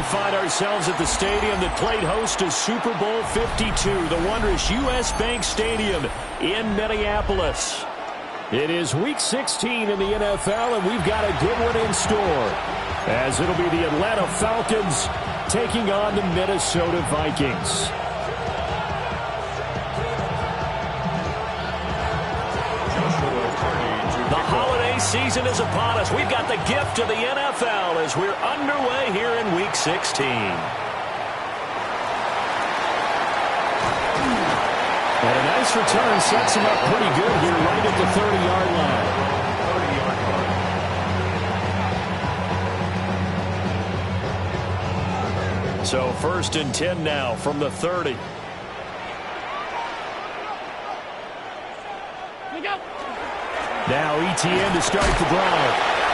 find ourselves at the stadium that played host to Super Bowl 52, the wondrous U.S. Bank Stadium in Minneapolis. It is Week 16 in the NFL, and we've got a good one in store, as it'll be the Atlanta Falcons taking on the Minnesota Vikings. The holiday season is upon us. We've got the gift of the NFL as we're underway here in Week 16. And a nice return sets him up pretty good here right at the 30-yard line. So 1st and 10 now from the 30. Now Etienne to start the drive.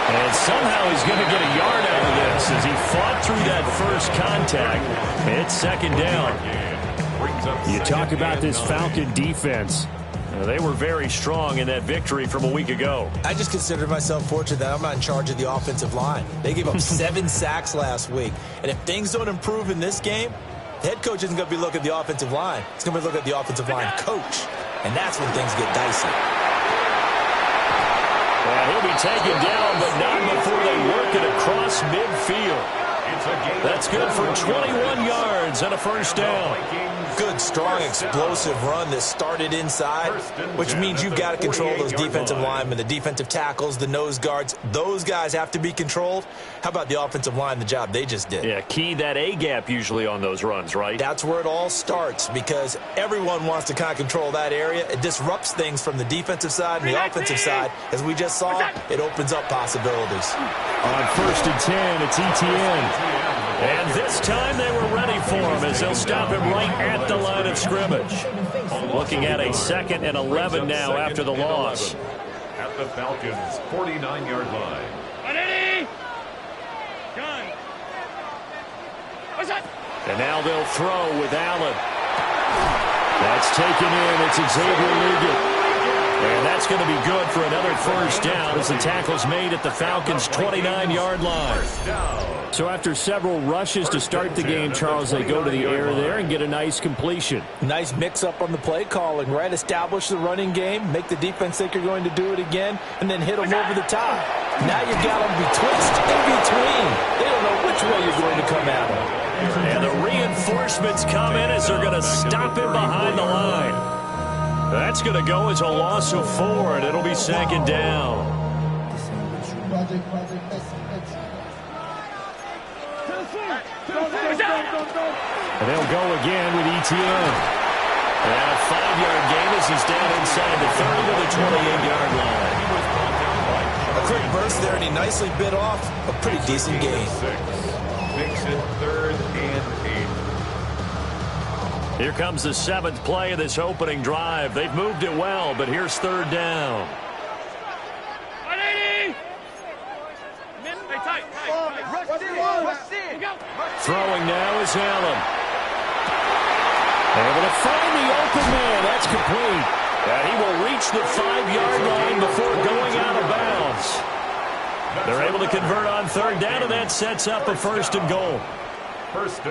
And somehow he's going to get a yard out of this as he fought through that first contact. It's 2nd down. You talk about this Falcon defense. They were very strong in that victory from a week ago. I just consider myself fortunate that I'm not in charge of the offensive line. They gave up 7 sacks last week. And if things don't improve in this game, the head coach isn't going to be looking at the offensive line. He's going to be looking at the offensive line coach. And that's when things get dicey. Well, he'll be taken down, but not before they work it across midfield. That's good for 21 yards and a 1st down. Good, strong, explosive run that started inside, which means you've got to control those defensive linemen, the defensive tackles, the nose guards. Those guys have to be controlled. How about the offensive line, the job they just did? Yeah, key that A-gap usually on those runs, right? That's where it all starts because everyone wants to kind of control that area. It disrupts things from the defensive side and the offensive side. As we just saw, it opens up possibilities. On 1st and 10, it's Etienne. And this time they were ready for him as they'll stop him right at the line of scrimmage. Looking at a 2nd and 11 now after the loss. At the Falcons' 49-yard line. And now they'll throw with Allen. That's taken in. It's Xavier Liggett. And that's going to be good for another 1st down as the tackle's made at the Falcons' 29-yard line. So after several rushes to start the game, Charles, they go to the air there and get a nice completion. Nice mix-up on the play calling, right? Establish the running game, make the defense think you're going to do it again, and then hit them over the top. Now you've got them betwixt in between. They don't know which way you're going to come at them. And the reinforcements come in as they're going to stop him behind the line. That's going to go as a loss of 4, and it'll be 2nd down. And they'll go again with Etienne. And a 5-yard gain as he's down inside the 30 to the 28-yard line. A quick burst there, and he nicely bit off a pretty decent gain. Makes it 3rd and 8. Here comes the 7th play of this opening drive. They've moved it well, but here's 3rd down. Throwing now is Allen. Able to find the open man. That's complete. And he will reach the 5-yard line before going out of bounds. They're able to convert on 3rd down, and that sets up a 1st and goal.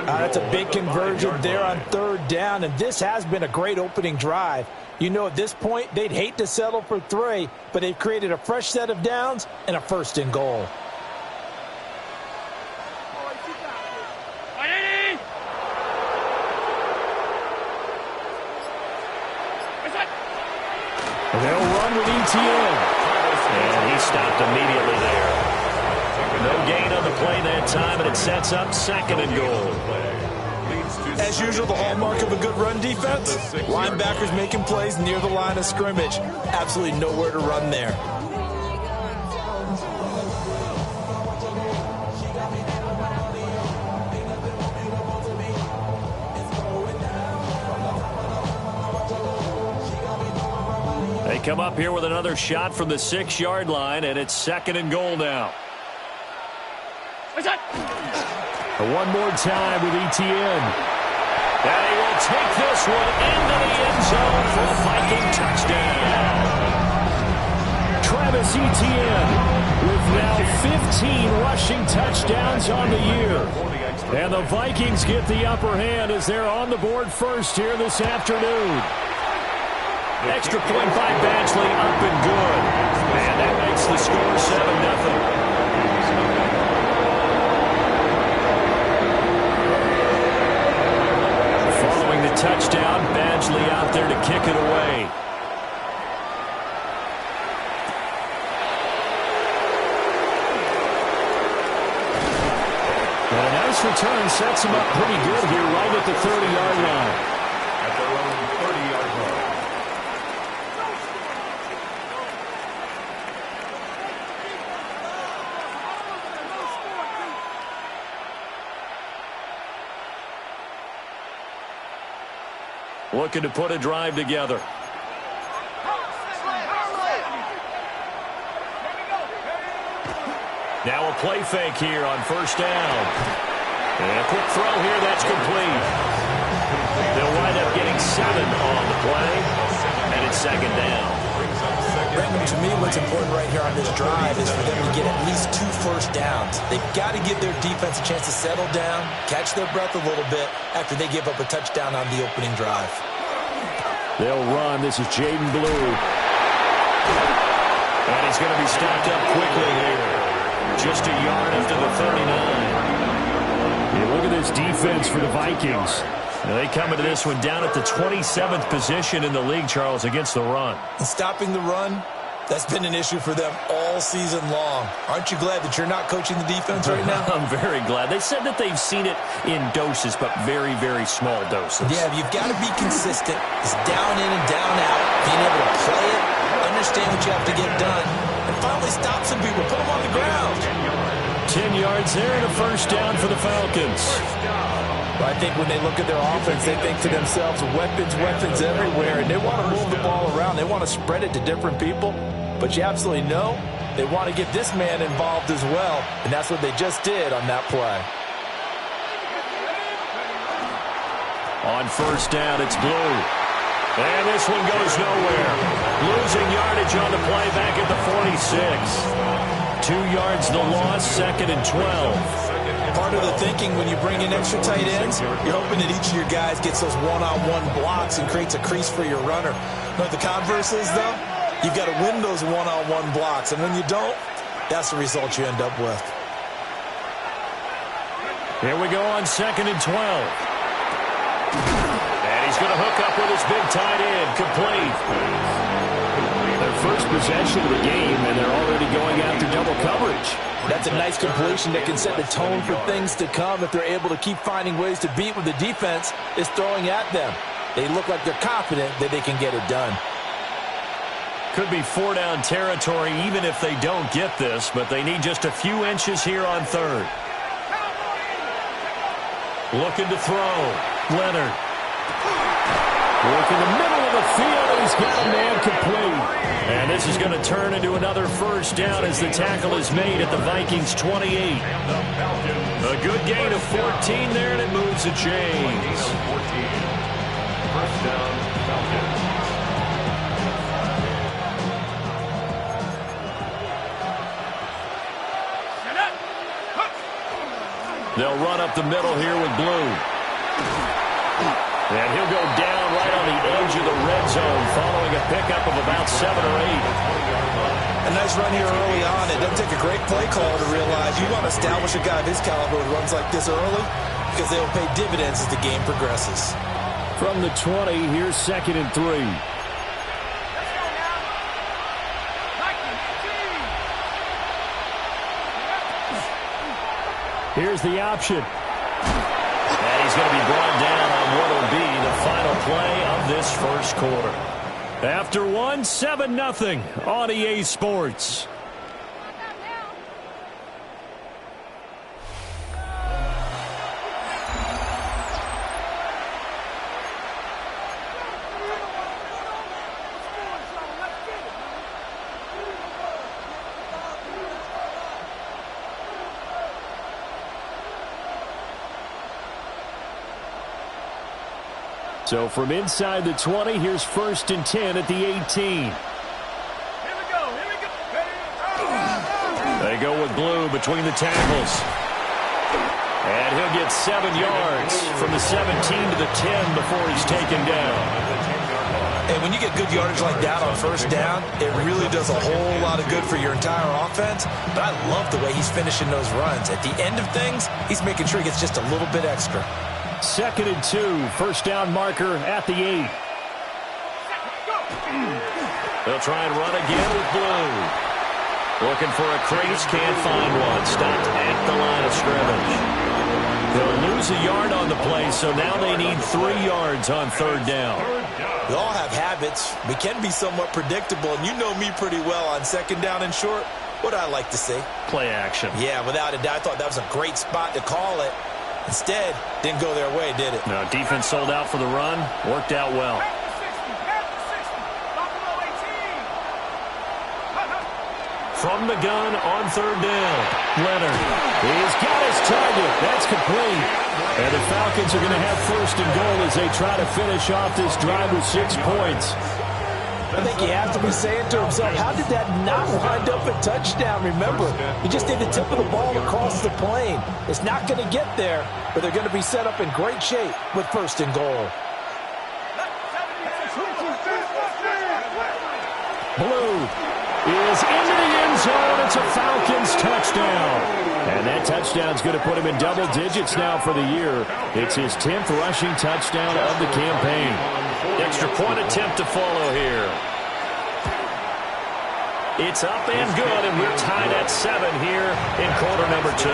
That's a big conversion there on 3rd down, and this has been a great opening drive. You know, at this point, they'd hate to settle for 3, but they've created a fresh set of downs and a 1st and goal. They'll run with Etienne. And he stopped immediately there. No gain on the play that time, and it sets up 2nd and goal. As usual, the hallmark of a good run defense, linebackers making plays near the line of scrimmage. Absolutely nowhere to run there. They come up here with another shot from the 6-yard line, and it's 2nd and goal now. One more time with Etienne. And he will take this one into the end zone for a Viking touchdown. Travis Etienne with now 15 rushing touchdowns on the year. And the Vikings get the upper hand as they're on the board first here this afternoon. Extra point by Badgley, up and good. And that makes the score 7-0. Following the touchdown, Badgley out there to kick it away. And a nice return sets him up pretty good here right at the 30-yard line. At their own 30-yard line. Looking to put a drive together. Now a play fake here on first down. And a quick throw here, that's complete. They'll wind up getting 7 on the play, and it's second down. Brandon, to me, what's important right here on this drive is for them to get at least 2 first downs. They've got to give their defense a chance to settle down, catch their breath a little bit after they give up a touchdown on the opening drive. They'll run. This is Jaden Blue. And he's going to be stopped up quickly here. Just a yard after the 39. Yeah, look at this defense for the Vikings. Now they come into this one down at the 27th position in the league, Charles, against the run. And stopping the run, that's been an issue for them all season long. Aren't you glad that you're not coaching the defense right now? I'm very glad. They said that they've seen it in doses, but very, very small doses. Yeah, you've got to be consistent. It's down in and down out. Being able to play it, understand what you have to get done, and finally stop some people, put them on the ground. 10 yards there and a first down for the Falcons. Well, I think when they look at their offense, they think to themselves, weapons everywhere, and they want to move the ball around. They want to spread it to different people, but you absolutely know they want to get this man involved as well, and that's what they just did on that play. On first down, it's Blue. And this one goes nowhere. Losing yardage on the play back at the 46. 2 yards the loss, second and 12. Part of the thinking when you bring in extra tight ends, you're hoping that each of your guys gets those one-on-one blocks and creates a crease for your runner. You know what the converse is, though? You've got to win those one-on-one blocks, and when you don't, that's the result you end up with. Here we go on second and 12. And he's going to hook up with his big tight end, complete. Their first possession of the game, and they're already going after double coverage. That's a nice completion that can set the tone for things to come if they're able to keep finding ways to beat what the defense is throwing at them. They look like they're confident that they can get it done. Could be 4-down territory even if they don't get this, but they need just a few inches here on third. Looking to throw. Leonard. Work in the middle of the field, and he's got a man complete. And this is going to turn into another first down as the tackle is made at the Vikings' 28. A good gain of 14 there, and it moves the chains. First down, Falcons. They'll run up the middle here with Blue. And he'll go down right on the edge of the red zone following a pickup of about 7 or 8. A nice run here early on. It doesn't take a great play caller to realize you want to establish a guy of his caliber who runs like this early because they will pay dividends as the game progresses. From the 20, here's second and 3. Here's the option. And he's going to be brought down on what will be the final play of this first quarter. After one, 7-0 on EA Sports. So from inside the 20, here's first and 10 at the 18. Here we go. They go with Blue between the tackles. And he'll get 7 yards from the 17 to the 10 before he's taken down. And when you get good yardage like that on first down, it really does a whole lot of good for your entire offense. But I love the way he's finishing those runs. At the end of things, he's making sure he gets just a little bit extra. 2nd and 2, first down marker at the 8. They'll try and run again with Blue. Looking for a crease, can't find one. Stopped at the line of scrimmage. They'll lose a yard on the play, so now they need 3 yards on 3rd down. We all have habits. We can be somewhat predictable, and you know me pretty well on 2nd down and short. What do I like to see? Play action. Yeah, without a doubt. I thought that was a great spot to call it. Instead, didn't go their way, did it? No, defense sold out for the run. Worked out well. From the gun on 3rd down. Leonard. He's got his target. That's complete. And the Falcons are going to have 1st and goal as they try to finish off this drive with 6 points. I think he has to be saying to himself, how did that not wind up a touchdown? Remember, he just did the tip of the ball across the plane. It's not going to get there, but they're going to be set up in great shape with 1st and goal. Blue is into the end zone. It's a Falcons touchdown. And that touchdown's going to put him in double digits now for the year. It's his 10th rushing touchdown of the campaign. Extra point attempt to follow here. It's up and good, and we're tied at 7 here in quarter number 2.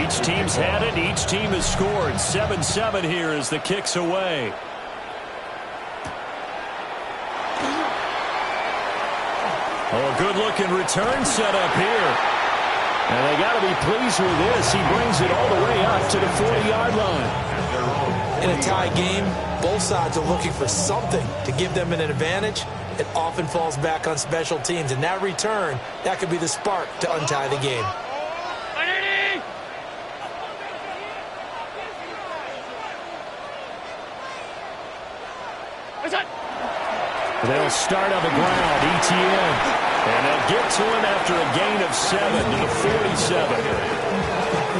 Each team's had it. Each team has scored. 7-7 here as the kick's away. Oh, good-looking return set up here. And they got to be pleased with this. He brings it all the way up to the 40-yard line. In a tie game, both sides are looking for something to give them an advantage. It often falls back on special teams. And that return, that could be the spark to untie the game. They'll start on the ground. ETN. And they'll get to him after a gain of 7 to the 47.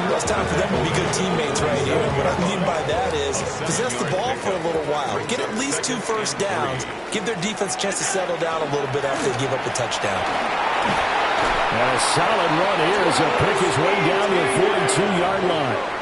Well, it's time for them to be good teammates right here. And what I mean by that is possess the ball for a little while. Get at least 2 first downs. Give their defense a chance to settle down a little bit after they give up a touchdown. And a solid run here as he'll pick his way down to the 42-yard line.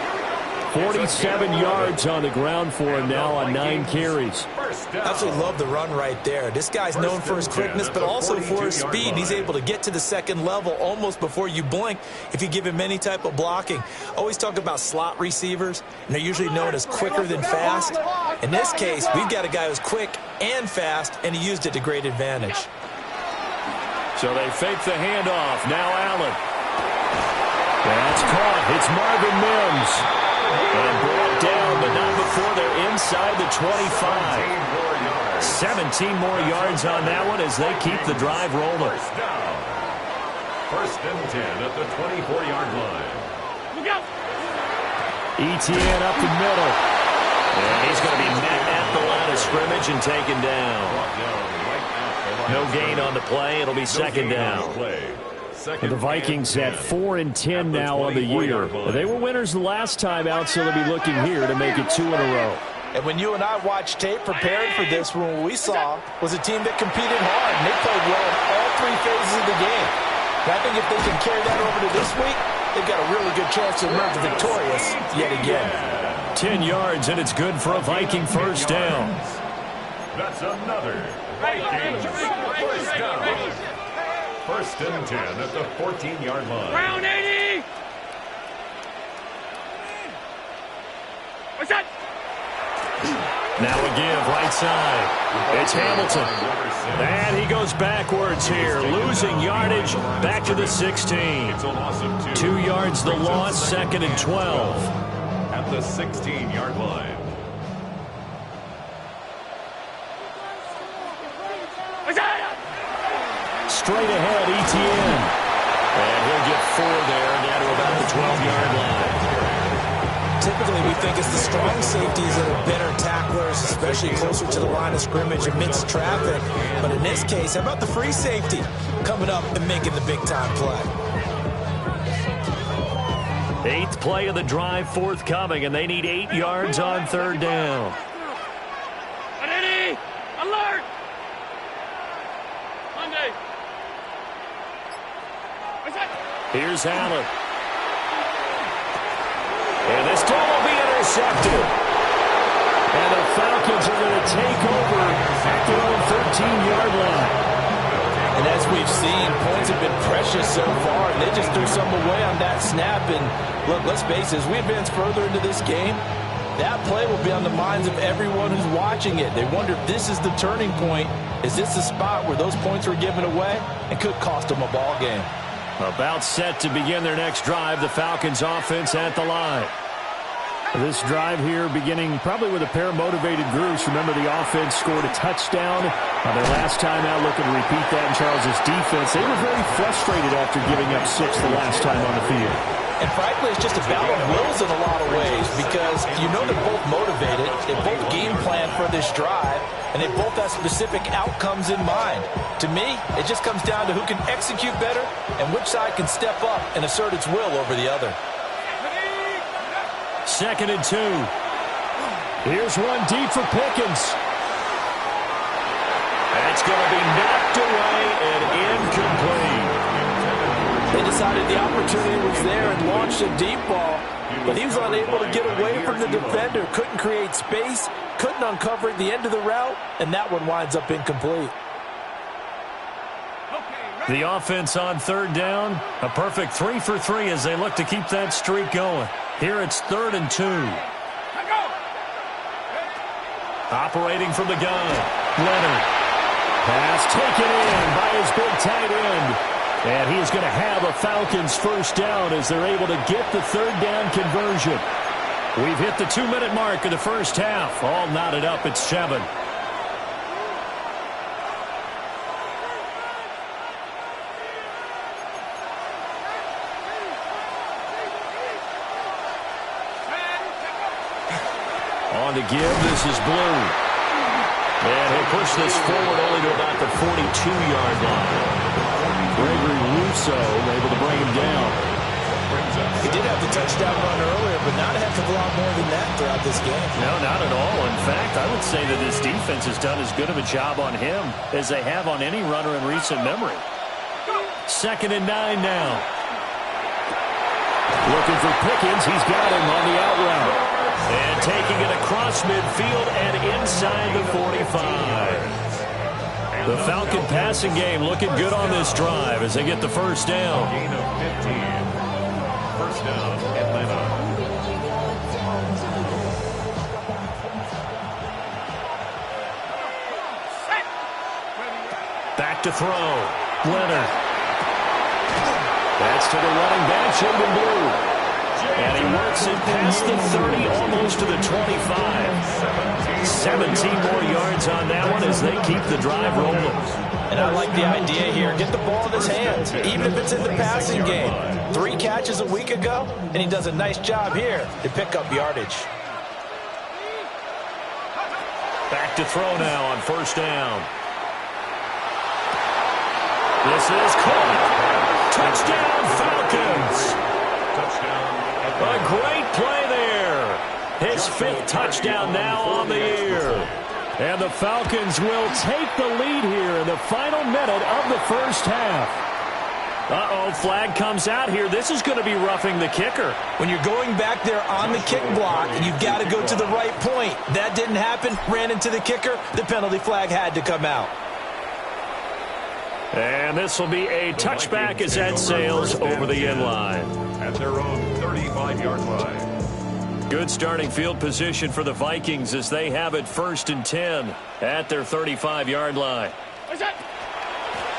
47 yards on the ground for him now on 9 carries. Absolutely love the run right there. This guy's known for his quickness, but also for his speed. He's able to get to the 2nd level almost before you blink if you give him any type of blocking. Always talk about slot receivers, and they're usually known as quicker than fast. In this case, we've got a guy who's quick and fast, and he used it to great advantage. So they fake the handoff. Now Allen. That's caught. It's Marvin Mims. And brought down, but not before they're inside the 25. 17 more yards on that one as they keep the drive rolling. 1st and 10 at the 24-yard line. Look out. ETN up the middle. And he's going to be met at the line of scrimmage and taken down. No gain on the play. It'll be 2nd down. The Vikings at 4-10 now on the year. They were winners the last time out, so they'll be looking here to make it 2 in a row. And when you and I watched tape preparing for this one, what we saw was a team that competed hard, and they played well in all 3 phases of the game. And I think if they can carry that over to this week, they've got a really good chance to emerge victorious yet again. 10 yards, and it's good for a Viking first down. That's another Viking first down. 1st and 10 at the 14-yard line. Round 80! What's that? Now a give, right side. It's Hamilton. And he goes backwards here, losing yardage back to the 16. It's a loss of 2. 2 yards the loss, 2nd and 12. At the 16-yard line. Straight ahead, ETN. And he'll get 4 there, down to about the 12-yard line. Typically, we think it's the strong safeties that are better tacklers, especially closer to the line of scrimmage amidst traffic. But in this case, how about the free safety coming up and making the big-time play? Eighth play of the drive forthcoming, and they need 8 yards on third down. Ready? Alert! Monday. Here's Allen. And this ball will be intercepted. And the Falcons are going to take over at their own 13-yard line. And as we've seen, points have been precious so far, and they just threw some away on that snap. And look, let's face it, as we advance further into this game, that play will be on the minds of everyone who's watching it. They wonder if this is the turning point. Is this the spot where those points were given away? It could cost them a ball game. About set to begin their next drive, the Falcons offense at the line. This drive here beginning probably with a pair of motivated groups. Remember, the offense scored a touchdown on their last time out, looking to repeat that in Charles' defense. They were very frustrated after giving up 6 the last time on the field. And frankly, it's just a battle of wills in a lot of ways, because you know they're both motivated, they both game plan for this drive, and they both have specific outcomes in mind. To me, it just comes down to who can execute better and which side can step up and assert its will over the other. 2nd and 2. Here's one deep for Pickens. That's going to be knocked away and incomplete. They decided the opportunity was there and launched a deep ball, but he was unable to get away from the defender, couldn't create space, couldn't uncover the end of the route, and that one winds up incomplete. The offense on third down, a perfect 3 for 3 as they look to keep that streak going. Here it's 3rd and 2. Operating from the gun, Leonard. Pass taken in by his big tight end. And he is going to have a Falcons first down as they're able to get the third down conversion. We've hit the 2-minute mark of the first half. All knotted up at 7. On to give, this is Blue. And he'll push this forward only to about the 42-yard line. Gregory Rousseau able to bring him down. He did have the touchdown run earlier, but not a heck of a lot more than that throughout this game. No, not at all. In fact, I would say that this defense has done as good of a job on him as they have on any runner in recent memory. 2nd and 9 now. Looking for Pickens. He's got him on the out route. And taking it across midfield and inside the 45. The Falcon passing game looking good on this drive as they get the first down. Gain of 15. First down, Atlanta. Back to throw. Leonard. That's to the running back, Jaden Blue. And he works it past the 30, almost to the 25. 17 more yards on that one as they keep the drive rolling. And I like the idea here. Get the ball in his hands, even if it's in the passing game. 3 catches a week ago, and he does a nice job here to pick up yardage. Back to throw now on first down. This is caught. Touchdown, Falcons. A great play there. His 5th touchdown now on the year. And the Falcons will take the lead here in the final minute of the first half. Uh-oh, flag comes out here. This is going to be roughing the kicker. When you're going back there on the kick block, you've got to go to the right point. That didn't happen. Ran into the kicker. The penalty flag had to come out. And this will be a touchback as that sails over the end line. At their own 35-yard line. Good starting field position for the Vikings as they have it 1st and 10 at their 35-yard line.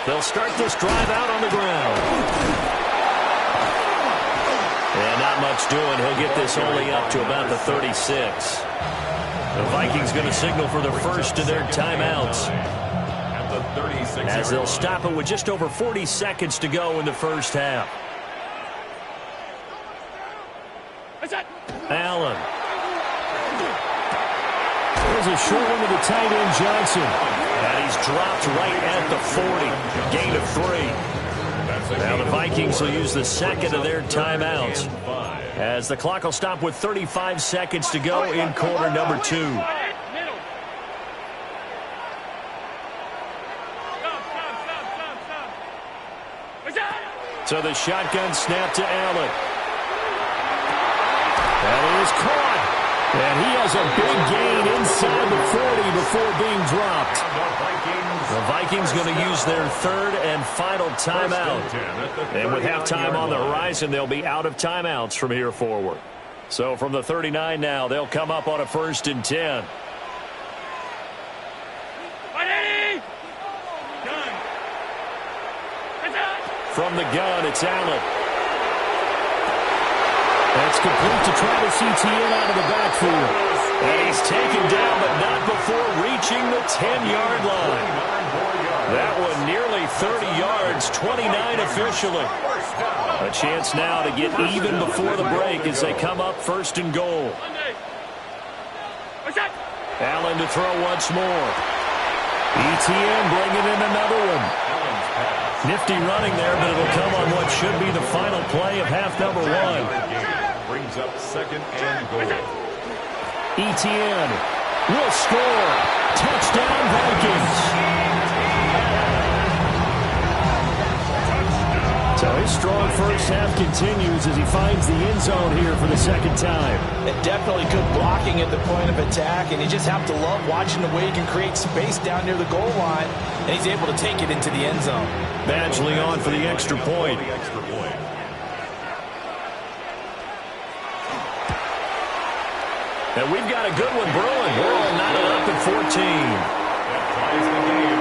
They'll start this drive out on the ground. And not much doing. He'll get this only up to about the 36. The Vikings going to signal for the first of their timeouts, as they'll stop it with just over 40 seconds to go in the first half. Allen. There's a short one to the tight end, Johnson. And he's dropped right at the 40. Gain of 3. Now the Vikings will use the second of their timeouts, as the clock will stop with 35 seconds to go in quarter number 2. So the shotgun snap to Allen. That is caught. And he has a big gain inside the 40 before being dropped. The Vikings going to use their third and final timeout. And with halftime on the horizon, they'll be out of timeouts from here forward. So from the 39 now, they'll come up on a 1st and 10. From the gun, it's Allen. That's complete to Travis Etienne out of the backfield. And he's taken down, but not before reaching the 10-yard line. That one nearly 30 yards, 29 officially. A chance now to get even before the break as they come up 1st and goal. Allen to throw once more. Etienne bringing in another one. Nifty running there, but it'll come on what should be the final play of half number 1. Brings up 2nd and goal. Etienne will score. Touchdown, Vikings. So his strong first half continues as he finds the end zone here for the second time. And definitely good blocking at the point of attack, and you just have to love watching the way he can create space down near the goal line, and he's able to take it into the end zone. Badgley on for the extra point. And we've got a good one brewing. We're all knotted up at 14. That ties the game.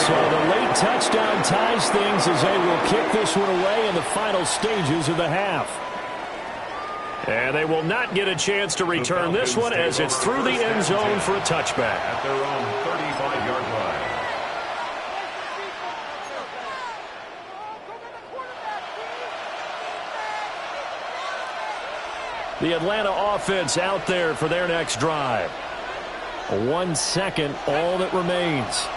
So the late touchdown ties things as they will kick this one away in the final stages of the half. And they will not get a chance to return this one as it's through the end zone for a touchback. At their own 35-yard line. The Atlanta offense out there for their next drive. 1 second, all that remains.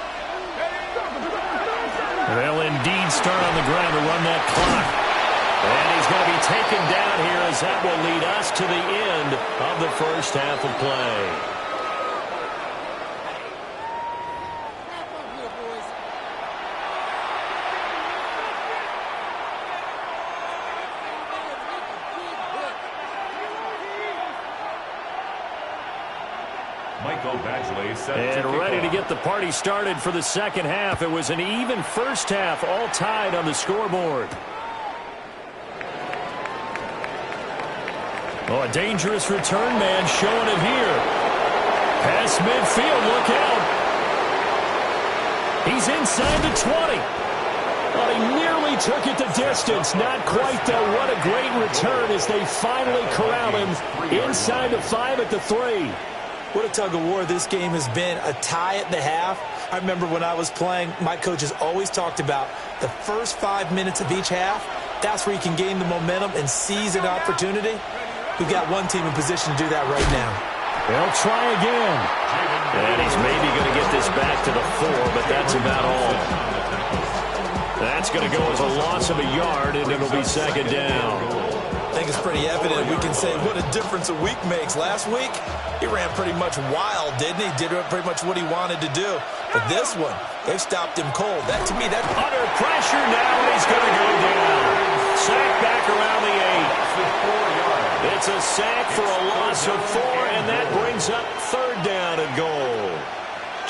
They'll indeed start on the ground to run that clock. And he's going to be taken down here as that will lead us to the end of the first half of play. And ready to get the party started for the second half. It was an even first half, all tied on the scoreboard. Oh, a dangerous return man showing it here. Pass midfield, look out. He's inside the 20. Well, he nearly took it the distance. Not quite, though. What a great return as they finally corral him inside the 5 at the 3. What a tug-of-war this game has been. A tie at the half. I remember when I was playing, my coaches always talked about the first 5 minutes of each half. That's where you can gain the momentum and seize an opportunity. We've got one team in position to do that right now. They'll try again. And he's maybe going to get this back to the 4, but that's about all. That's going to go as a loss of a yard, and it'll be second down. I think it's pretty evident. We can say what a difference a week makes. Last week, he ran pretty much wild, didn't he? Did pretty much what he wanted to do. But this one, they've stopped him cold. That, to me, that's under pressure now, and he's going to go down. Sack back around the 8. It's a sack for a loss of 4, and that brings up third down and goal.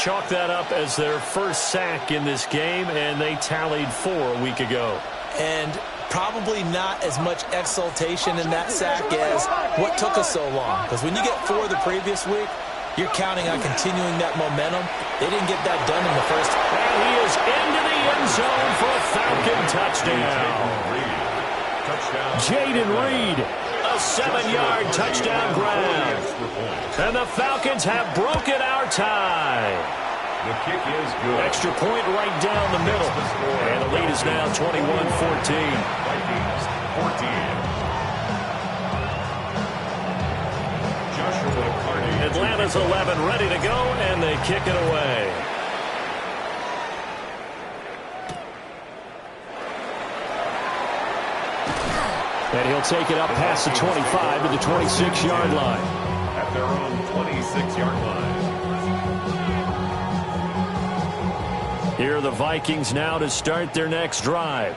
Chalk that up as their first sack in this game, and they tallied 4 a week ago. And probably not as much exultation in that sack as what took us so long. Because when you get 4 the previous week, you're counting on continuing that momentum. They didn't get that done in the first. And he is into the end zone for a Falcon touchdown. Jaden Reed, a 7-yard touchdown grab. And the Falcons have broken our tie. The kick is good. Extra point right down the middle. And the lead is now 21-14. Vikings 14. Atlanta's 11 ready to go, and they kick it away. take it up past the 25 to the 26-yard line. At their own 26-yard line. Here are the Vikings now to start their next drive.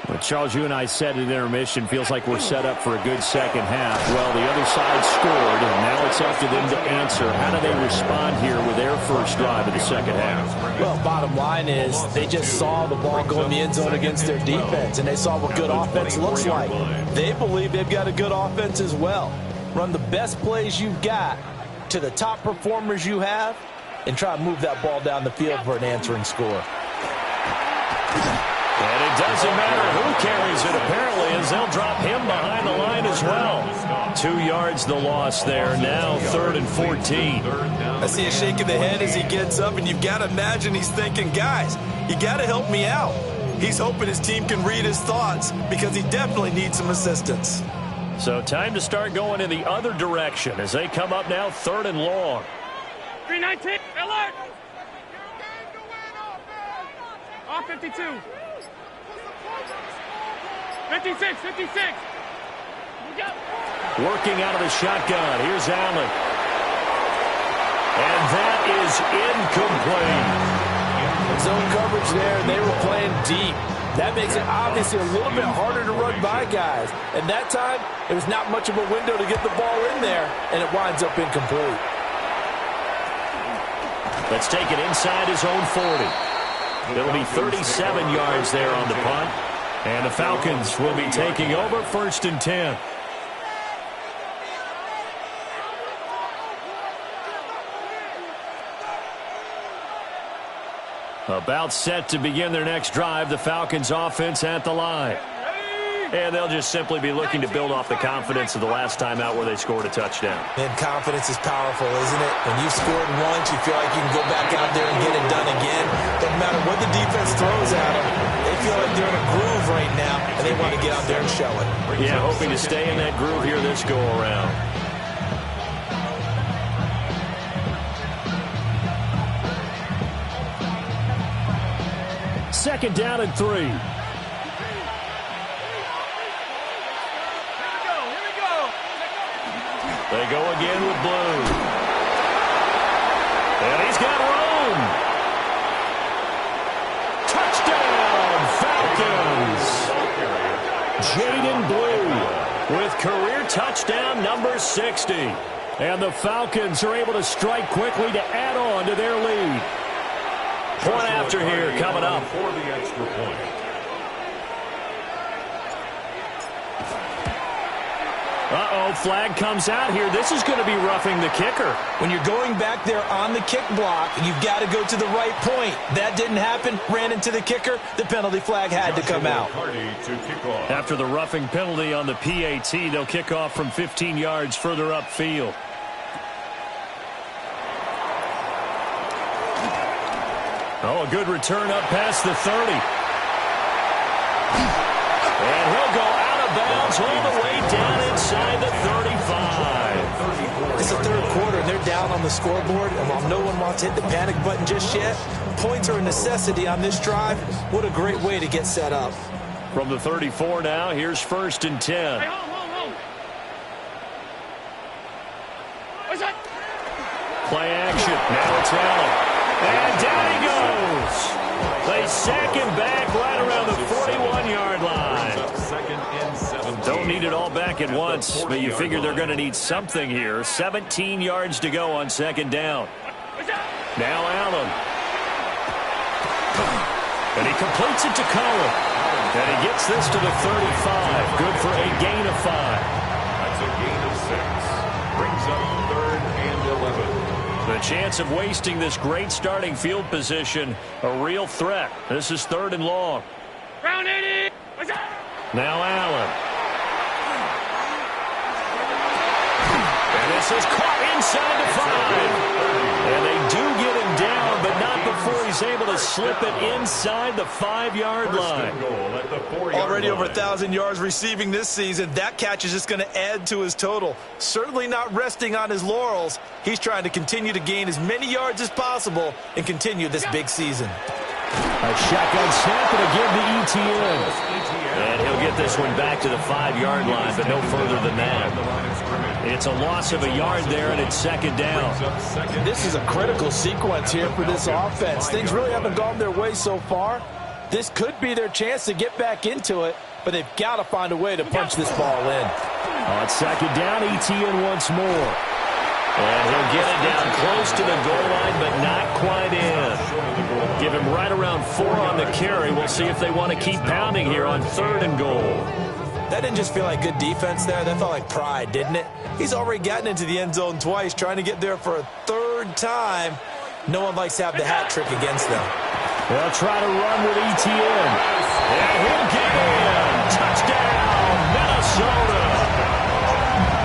Well, Charles, you and I said at intermission, feels like we're set up for a good second half. Well, the other side scored, and now it's up to them to answer. How do they respond here with their first drive of the second half? Well, bottom line is they just saw the ball go in the end zone against their defense, and they saw what good offense looks like. They believe they've got a good offense as well. Run the best plays you've got to the top performers you have, and try to move that ball down the field for an answering score. And it doesn't matter who carries it, apparently, as they'll drop him behind the line as well. 2 yards the loss there. Now 3rd and 14. I see a shake of the head as he gets up, and you've got to imagine he's thinking, guys, you got to help me out. He's hoping his team can read his thoughts because he definitely needs some assistance. So time to start going in the other direction as they come up now 3rd and long. 319, alert! Off 52. 56, 56. Working out of the shotgun. Here's Allen. And that is incomplete. Zone coverage there, and they were playing deep. That makes it obviously a little bit harder to run by guys. And that time, there was not much of a window to get the ball in there, and it winds up incomplete. Let's take it inside his own 40. It'll be 37 yards there on the punt. And the Falcons will be taking over 1st and 10. About set to begin their next drive, the Falcons offense at the line. And they'll just simply be looking to build off the confidence of the last time out where they scored a touchdown. And confidence is powerful, isn't it? When you've scored once, you feel like you can go back out there and get it done again. Doesn't matter what the defense throws at them. They feel like they're in a groove right now, and they want to get out there and show it. Yeah, hoping to stay in that groove here this go-around. Second down and 3. They go again with Blue. And he's got room. Touchdown, Falcons. Jaden Blue with career touchdown number 60. And the Falcons are able to strike quickly to add on to their lead. Point after here coming up. For the extra point. Uh-oh, flag comes out here. This is going to be roughing the kicker. When you're going back there on the kick block, you've got to go to the right point. That didn't happen. Ran into the kicker. The penalty flag had to come out. After the roughing penalty on the PAT, they'll kick off from 15 yards further upfield. Oh, a good return up past the 30. And he'll go out of bounds all the way down inside the 35. It's the 3rd quarter, and they're down on the scoreboard. And while no one wants to hit the panic button just yet, points are a necessity on this drive. What a great way to get set up. From the 34 now, here's 1st and 10. Hey, hold. What's that? Play action. Now it's Allen. And down he goes. They sack him back right around the 41-yard line. Don't need it all back at once, but you figure they're going to need something here. 17 yards to go on 2nd down. Now Allen. And he completes it to Cohen. And he gets this to the 35. Good for a gain of 5. That's a gain of 6. Brings up 3rd and 11. The chance of wasting this great starting field position, a real threat. This is 3rd and long. Round 80. What's that? Now Allen. And this is caught inside the 5. And they do get him down, but not before he's able to slip it inside the 5-yard line. Already over 1,000 yards receiving this season. That catch is just going to add to his total. Certainly not resting on his laurels. He's trying to continue to gain as many yards as possible and continue this big season. A shotgun snap and a give to Etienne. And he'll get this one back to the 5-yard line, but no further than that. It's a loss of a yard there, and it's second down. This is a critical sequence here for this offense. Things really haven't gone their way so far. This could be their chance to get back into it, but they've got to find a way to punch this ball in. On second down, Etienne once more. And he'll get it down close to the goal line, but not quite in. Give him right around 4 on the carry. We'll see if they want to keep pounding here on 3rd and goal. That didn't just feel like good defense there. That felt like pride, didn't it? He's already gotten into the end zone twice, trying to get there for a 3rd time. No one likes to have the hat trick against them. They'll try to run with Etienne. And he'll get in. Touchdown, Minnesota.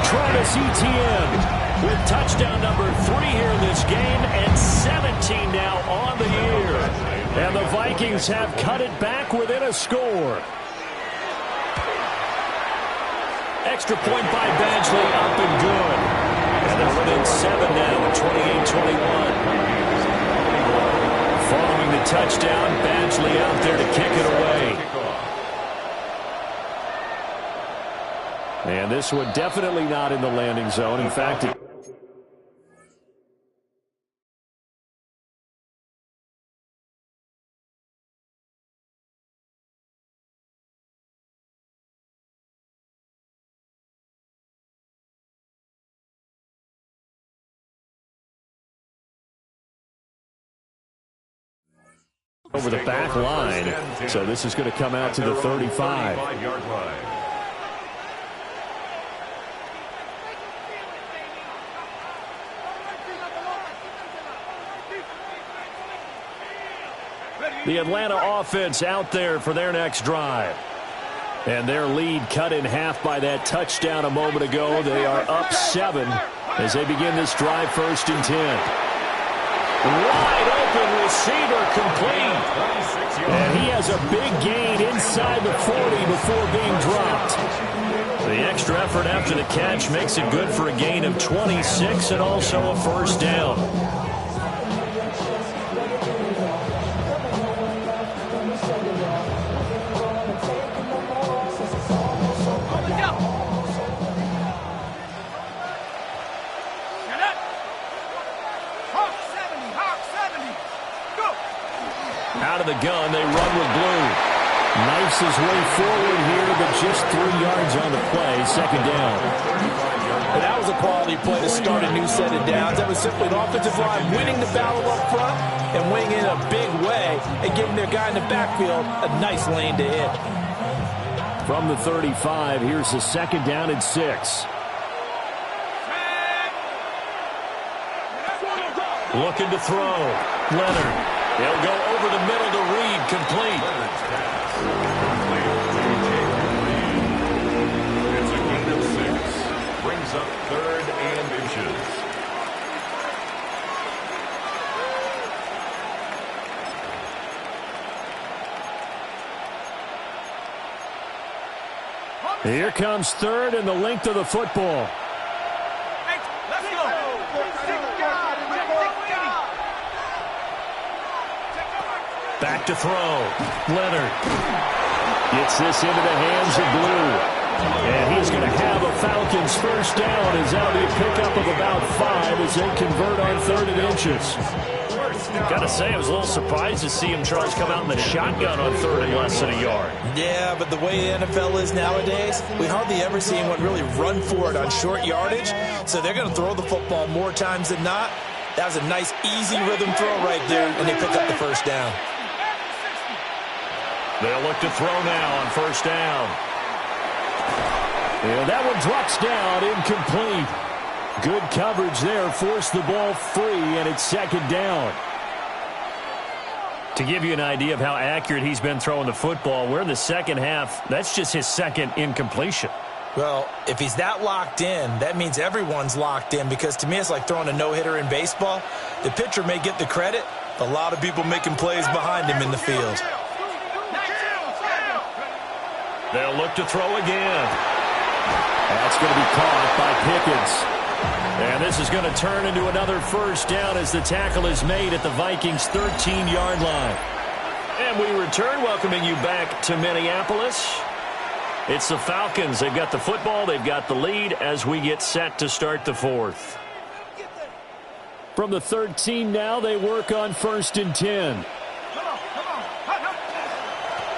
Travis Etienne with touchdown number 3 here in this game, and 17 now on the year. And the Vikings have cut it back within a score. Extra point by Badgley, up and good. And they're within 7 now at 28-21. Following the touchdown, Badgley out there to kick it away. And this one definitely not in the landing zone. In fact, over the back line. So this is going to come out to the 35. The Atlanta offense out there for their next drive. And their lead cut in half by that touchdown a moment ago. They are up 7 as they begin this drive, 1st and 10. Wide open receiver complete. And he has a big gain inside the 40 before being dropped. The extra effort after the catch makes it good for a gain of 26 and also a 1st down. Out of the gun, they run with Blue. Knifes his way forward here, but just 3 yards on the play, 2nd down. And that was a quality play to start a new set of downs. That was simply an offensive line winning the battle up front and winning in a big way and giving their guy in the backfield a nice lane to hit. From the 35, here's the 2nd down and 6. Looking to throw. Leonard. He'll go over the middle to Reed, complete. It's a gain of 6. Brings up 3rd and inches. Here comes 3rd and the length of the football. Back to throw. Leonard gets this into the hands of Blue. And he's going to have a Falcons 1st down. As that'll be a pickup of about 5 as they convert on 3rd and inches. Got to say, I was a little surprised to see him, Charles, come out in the shotgun on 3rd and less than a yard. Yeah, but the way the NFL is nowadays, we hardly ever see anyone really run for it on short yardage. So they're going to throw the football more times than not. That was a nice, easy rhythm throw right there, and they pick up the 1st down. They'll look to throw now on 1st down. And that one drops down, incomplete. Good coverage there, forced the ball free, and it's 2nd down. To give you an idea of how accurate he's been throwing the football, we're in the 2nd half. That's just his 2nd incompletion. Well, if he's that locked in, that means everyone's locked in, because to me it's like throwing a no-hitter in baseball. The pitcher may get the credit, but a lot of people making plays behind him in the field. They'll look to throw again. That's going to be caught by Pickens. And this is going to turn into another 1st down as the tackle is made at the Vikings' 13-yard line. And we return, welcoming you back to Minneapolis. It's the Falcons. They've got the football. They've got the lead as we get set to start the fourth. From the 13 now, they work on 1st and 10.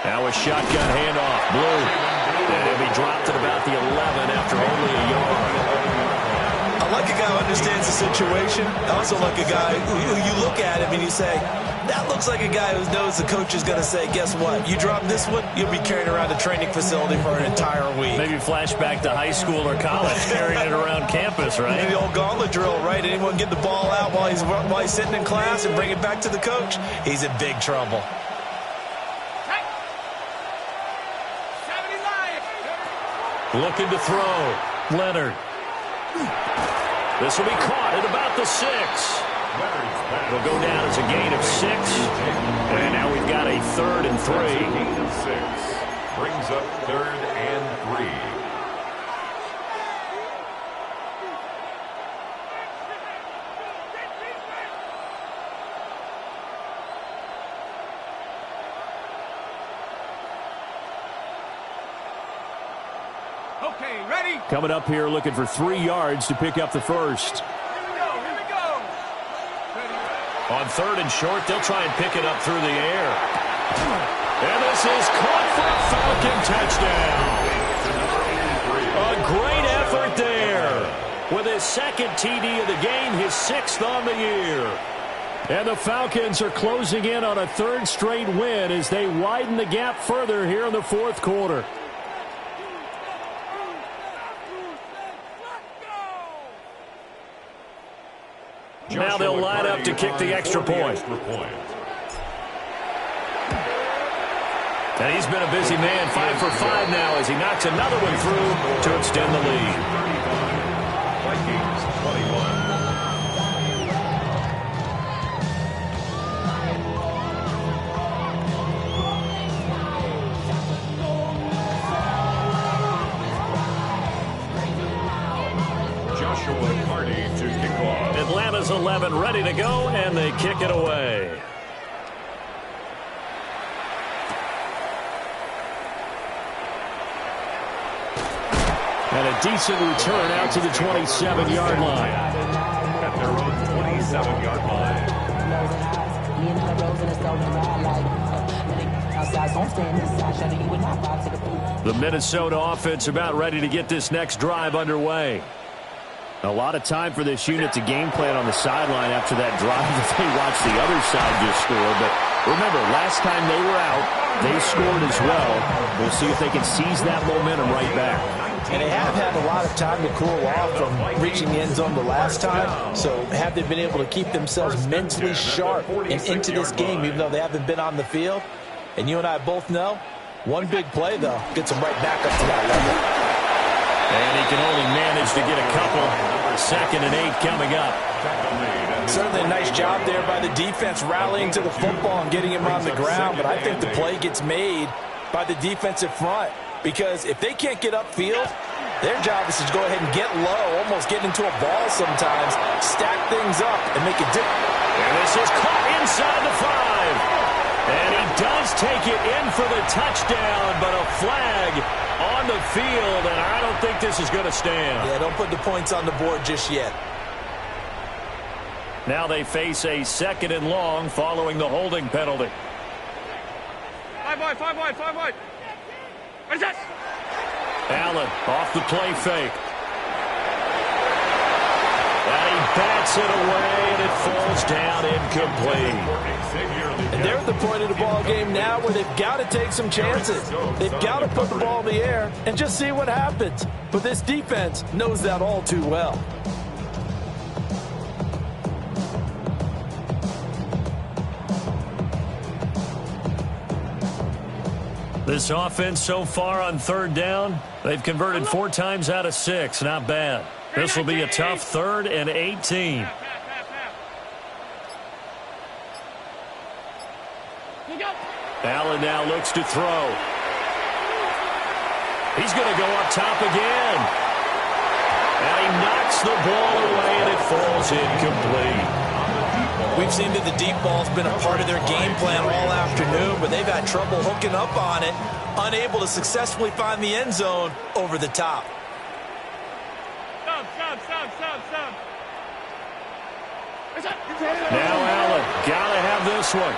Now a shotgun handoff. Blue. And he'll be dropped at about the 11 after only a yard. I like a guy who understands the situation. I also like a guy who you look at him and you say, that looks like a guy who knows the coach is going to say, guess what? You drop this one, you'll be carrying around a training facility for an entire week. Maybe flashback to high school or college, carrying it around campus, right? The old gauntlet drill, right? Anyone get the ball out while he's sitting in class and bring it back to the coach? He's in big trouble. Looking to throw. Leonard. This will be caught at about the 6. It'll go down as a gain of 6. And now we've got a 3rd and 3. Gain of 6. Brings up 3rd and 3. Okay, ready? Coming up here looking for 3 yards to pick up the first. Here we go. On 3rd and short, they'll try and pick it up through the air. And this is caught for a Falcon touchdown. A great effort there. With his 2nd TD of the game, his 6th on the year. And the Falcons are closing in on a 3rd straight win as they widen the gap further here in the 4th quarter. Now they'll line up to kick the extra point. And he's been a busy man, 5 for 5 now as he knocks another one through to extend the lead. Vikings 21. Joshua Carty to kick off. Atlanta's 11 ready to go, and they kick it away. And a decent return out to the 27-yard line. At their own 27-yard line. The Minnesota offense about ready to get this next drive underway. A lot of time for this unit to game plan on the sideline after that drive that they watched the other side just score. But remember, last time they were out, they scored as well. We'll see if they can seize that momentum right back. And they have had a lot of time to cool off from reaching the end zone the last time. So have they been able to keep themselves mentally sharp and into this game, even though they haven't been on the field? And you and I both know, one big play, though, gets them right back up to that level. And he can only manage to get a couple. 2nd and 8 coming up. Certainly a nice job there by the defense rallying to the football and getting him on the ground. But I think the play gets made by the defensive front. Because if they can't get upfield, their job is to go ahead and get low, almost get into a ball sometimes, stack things up, and make it different. And this is caught inside the 5. And he does take it in for the touchdown, but a flag on the field, and I don't think this is going to stand. Yeah, don't put the points on the board just yet. Now they face a 2nd and long following the holding penalty. 5 wide, 5 wide, 5 wide. What's that? Allen off the play fake. And he bats it away, and it falls down incomplete. And they're at the point of the ball game now where they've got to take some chances. They've got to put the ball in the air and just see what happens. But this defense knows that all too well. This offense so far on 3rd down, they've converted 4 times out of 6. Not bad. This will be a tough 3rd and 18. Allen now looks to throw. He's going to go up top again. And he knocks the ball away, and it falls incomplete. We've seen that the deep ball's been a part of their game plan all afternoon, but they've had trouble hooking up on it, unable to successfully find the end zone over the top. Stop. Now Allen, gotta have this one.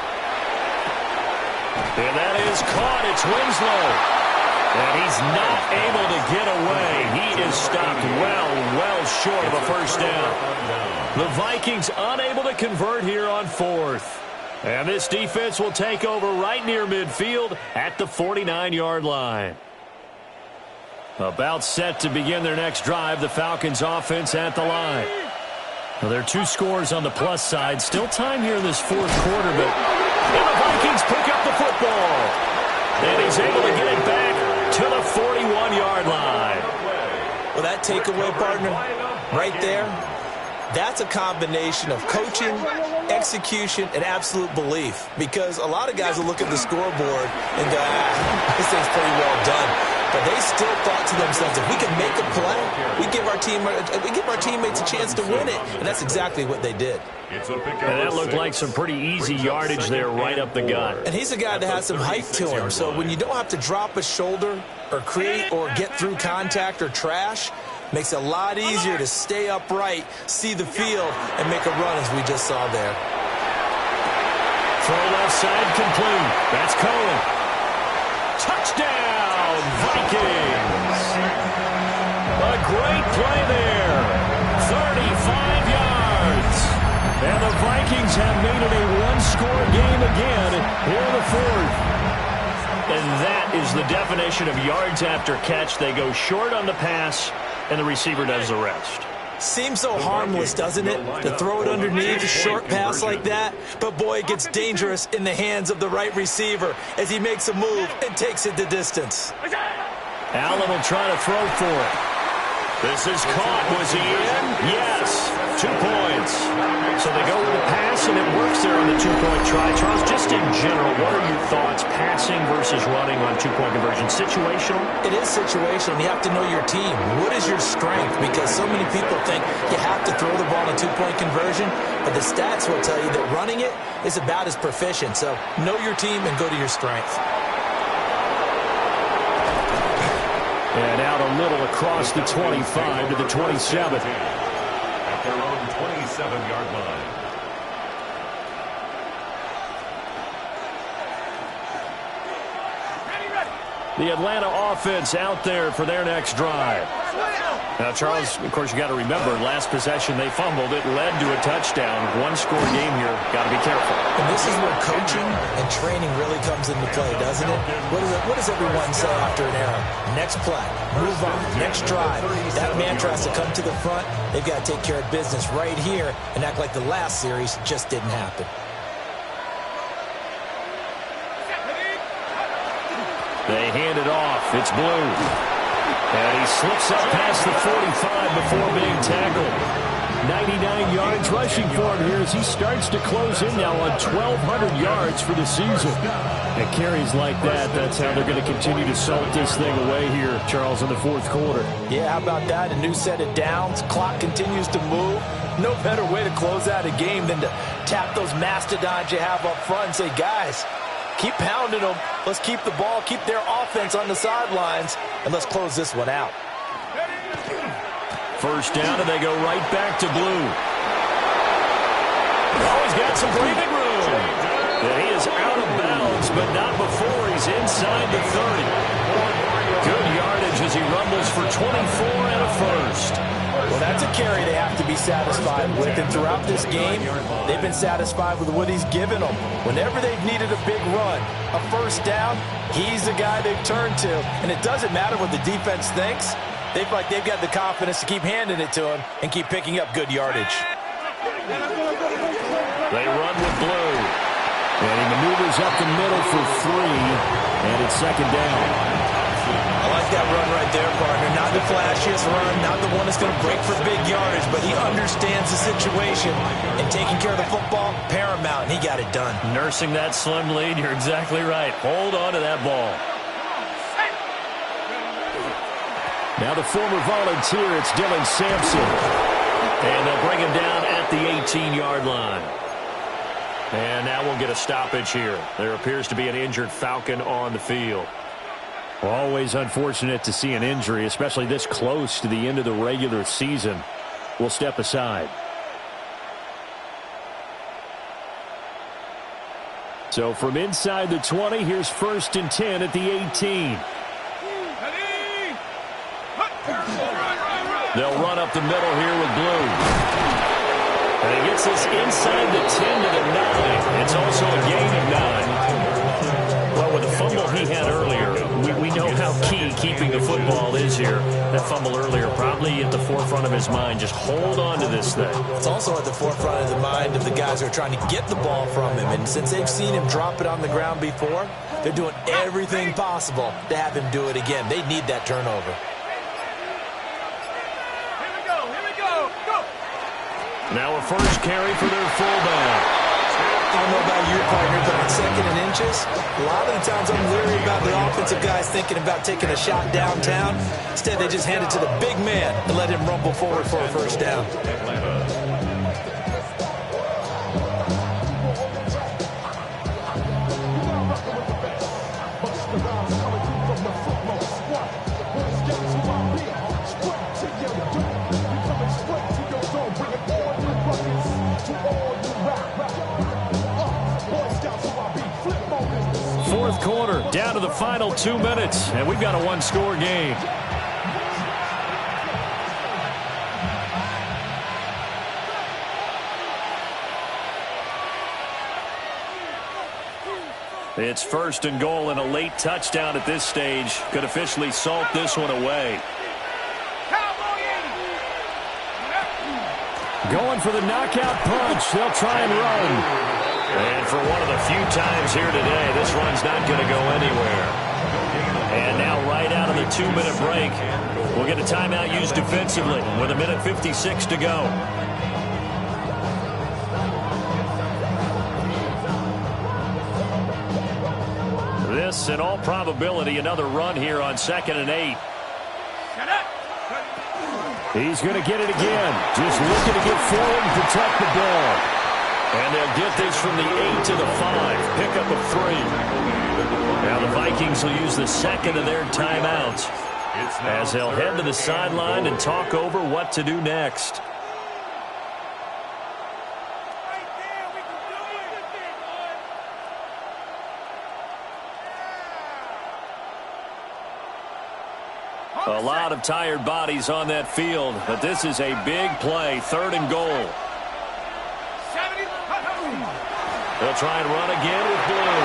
And that is caught. It's Winslow. And he's not able to get away. He is stopped well short of a first down. The Vikings unable to convert here on fourth. And this defense will take over right near midfield at the 49-yard line. About set to begin their next drive, the Falcons offense at the line. Well, there are 2 scores on the plus side. Still time here in this fourth quarter, but and the Vikings pick up the football. And he's able to get it back to the 41-yard line. Well, that takeaway, partner, right there, that's a combination of coaching, execution, and absolute belief. Because a lot of guys will look at the scoreboard and go, this thing's pretty well done. But they still thought to themselves, if we can make a play, we give our teammates a chance to win it. And that's exactly what they did. It's a pick And that looked like some pretty easy yardage there right up the gut. And he's a guy that has some height to him. So when you don't have to drop a shoulder or create or get through contact or trash, makes it a lot easier to stay upright, see the field, and make a run as we just saw there. Throw left side complete. That's Cohen. Touchdown, Vikings. A great play there. 35 yards. And the Vikings have made it a one-score game again here in the fourth. And that is the definition of yards after catch. They go short on the pass, and the receiver does the rest. Seems so harmless, doesn't it, to throw it underneath a short pass like that? But, boy, it gets dangerous in the hands of the right receiver as he makes a move and takes it the distance. Allen will try to throw for it. This is caught. Was he in? Yes. 2 points. So they go with a pass, and it works there on the 2-point try. Charles, just in general, what are your thoughts, passing versus running on 2-point conversion? Situational? It is situational. You have to know your team. What is your strength? Because so many people think you have to throw the ball on a 2-point conversion, but the stats will tell you that running it is about as proficient. So know your team and go to your strength. And out a little across the 25 to the 27. At their own 27-yard line. The Atlanta offense out there for their next drive. Now, Charles, of course, you got to remember, last possession they fumbled. It led to a touchdown. One-score game here. Got to be careful. And this is where coaching and training really comes into play, doesn't it? What does everyone say after an error? Next play, move on, next drive. That mantra has to come to the front. They've got to take care of business right here and act like the last series just didn't happen. They hand it off. It's Blue. And he slips up past the 45 before being tackled. 99 yards rushing for him here as he starts to close in now on 1,200 yards for the season. And carries like that, that's how they're going to continue to salt this thing away here, Charles, in the fourth quarter. Yeah, how about that? A new set of downs. Clock continues to move. No better way to close out a game than to tap those mastodons you have up front and say, guys, keep pounding them. Let's keep the ball, keep their offense on the sidelines, and let's close this one out. First down, and they go right back to Blue. Oh, he's got some breathing room. And he is out of bounds, but not before he's inside the 30. Good yardage as he rumbles for 24 and a first. Well, that's a carry they have to be satisfied with. And throughout this game, they've been satisfied with what he's given them. Whenever they've needed a big run, a first down, he's the guy they've turned to. And it doesn't matter what the defense thinks. They've got the confidence to keep handing it to him and keep picking up good yardage. They run with Blue. And he maneuvers up the middle for 3. And it's second down. I like that run right there, partner. Not the flashiest run, not the one that's going to break for big yardage, but he understands the situation, and taking care of the football, paramount, and he got it done. Nursing that slim lead, you're exactly right. Hold on to that ball. Now the former volunteer, it's Dylan Sampson. And they'll bring him down at the 18-yard line. And now we'll get a stoppage here. There appears to be an injured Falcon on the field. Always unfortunate to see an injury, especially this close to the end of the regular season. We'll step aside. So from inside the 20, here's 1st and 10 at the 18. They'll run up the middle here with Blue. And he gets this inside the 10 to the 9. It's also a gain of 9. Well, with the fumble he had earlier, we know how key keeping the football is here. That fumble earlier probably at the forefront of his mind. Just hold on to this thing. It's also at the forefront of the mind of the guys who are trying to get the ball from him. And since they've seen him drop it on the ground before, they're doing everything possible to have him do it again. They need that turnover. Now a first carry for their fullback. I don't know about you, partner, but on 2nd and inches, a lot of the times I'm leery about the offensive guys thinking about taking a shot downtown. Instead, they just hand it to the big man and let him rumble forward for a first down. Fourth quarter, down to the final 2 minutes, and we've got a one-score game. It's 1st and goal, and a late touchdown at this stage could officially salt this one away. Going for the knockout punch. They'll try and run. And for one of the few times here today, this run's not going to go anywhere. And now right out of the 2-minute break, we'll get a timeout used defensively with 1:56 to go. This, in all probability, another run here on 2nd and 8. He's going to get it again. Just looking to get forward and protect the ball. And they'll get this from the 8 to the 5. Pick up a 3. Now the Vikings will use the 2nd of their timeouts as they'll head to the sideline and talk over what to do next. A lot of tired bodies on that field, but this is a big play, 3rd and goal. They'll try and run again with Blue.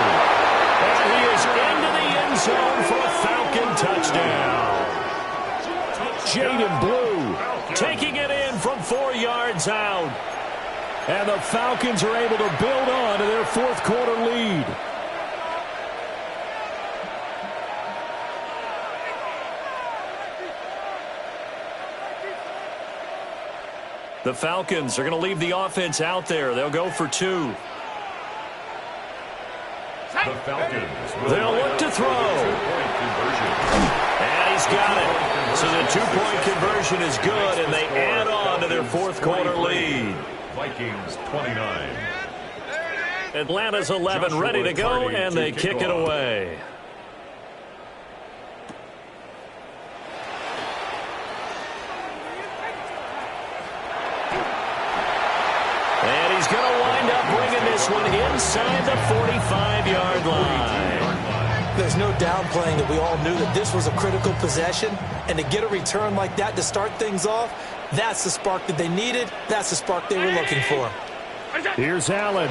And he is into the end zone for a Falcon touchdown. Jaden Blue taking it in from 4 yards out. And the Falcons are able to build on to their fourth quarter lead. The Falcons are going to leave the offense out there. They'll go for 2. The Falcons. They'll look to throw. And he's got it. So the 2-point conversion is good, and they add on to their fourth quarter lead. Vikings 29. Atlanta's 11 ready to go, and they kick it away. And he's going to wind up bringing this one inside the 45-yard line. There's no downplaying that we all knew that this was a critical possession, and to get a return like that to start things off, that's the spark that they needed. That's the spark they were looking for. Here's Allen.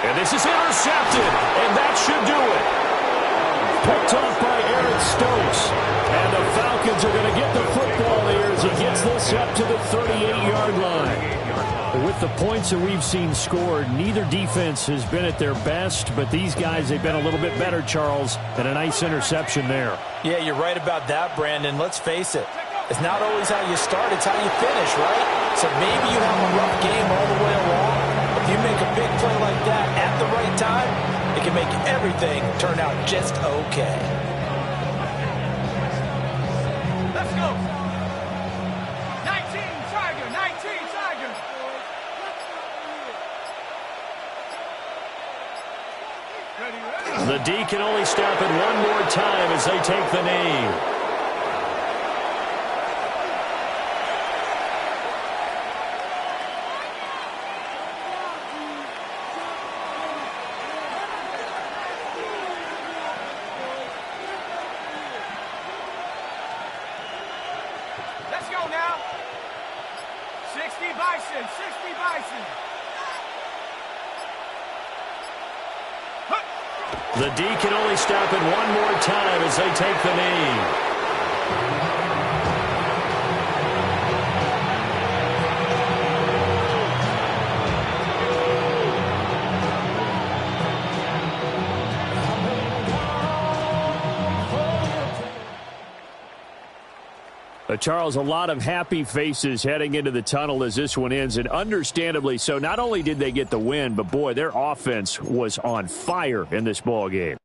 And this is intercepted, and that should do it. Picked off by Eric Stokes. And the Falcons are going to get the football here as he gets this up to the 38-yard line. With the points that we've seen scored, neither defense has been at their best, but these guys, they've been a little bit better, Charles, and a nice interception there. Yeah, you're right about that, Brandon. Let's face it. It's not always how you start, it's how you finish, right? So maybe you have a rough game all the way along. If you make a big play like that at the right time, it can make everything turn out just okay. Let's go. 19 Tiger, 19 Tiger. The D can only stop it one more time as they take the knee. Let's go now. 60 Bison, 60 Bison. The D can only stop it one more time as they take the knee. Charles, a lot of happy faces heading into the tunnel as this one ends, and understandably so. Not only did they get the win, but, boy, their offense was on fire in this ball game.